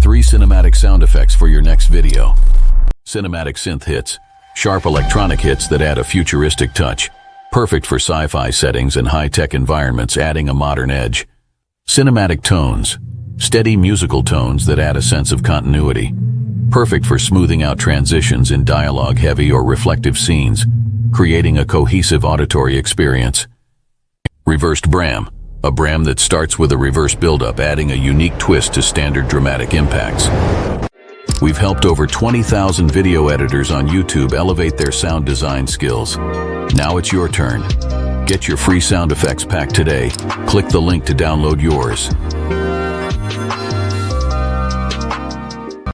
3 cinematic sound effects for your next video. Cinematic synth hits, sharp electronic hits that add a futuristic touch, perfect for sci-fi settings and high-tech environments, adding a modern edge. Cinematic tones, steady musical tones that add a sense of continuity, perfect for smoothing out transitions in dialogue-heavy or reflective scenes, creating a cohesive auditory experience. Reversed Bram, a Bram that starts with a reverse buildup, adding a unique twist to standard dramatic impacts. We've helped over 20,000 video editors on YouTube elevate their sound design skills. Now it's your turn. Get your free sound effects pack today. Click the link to download yours.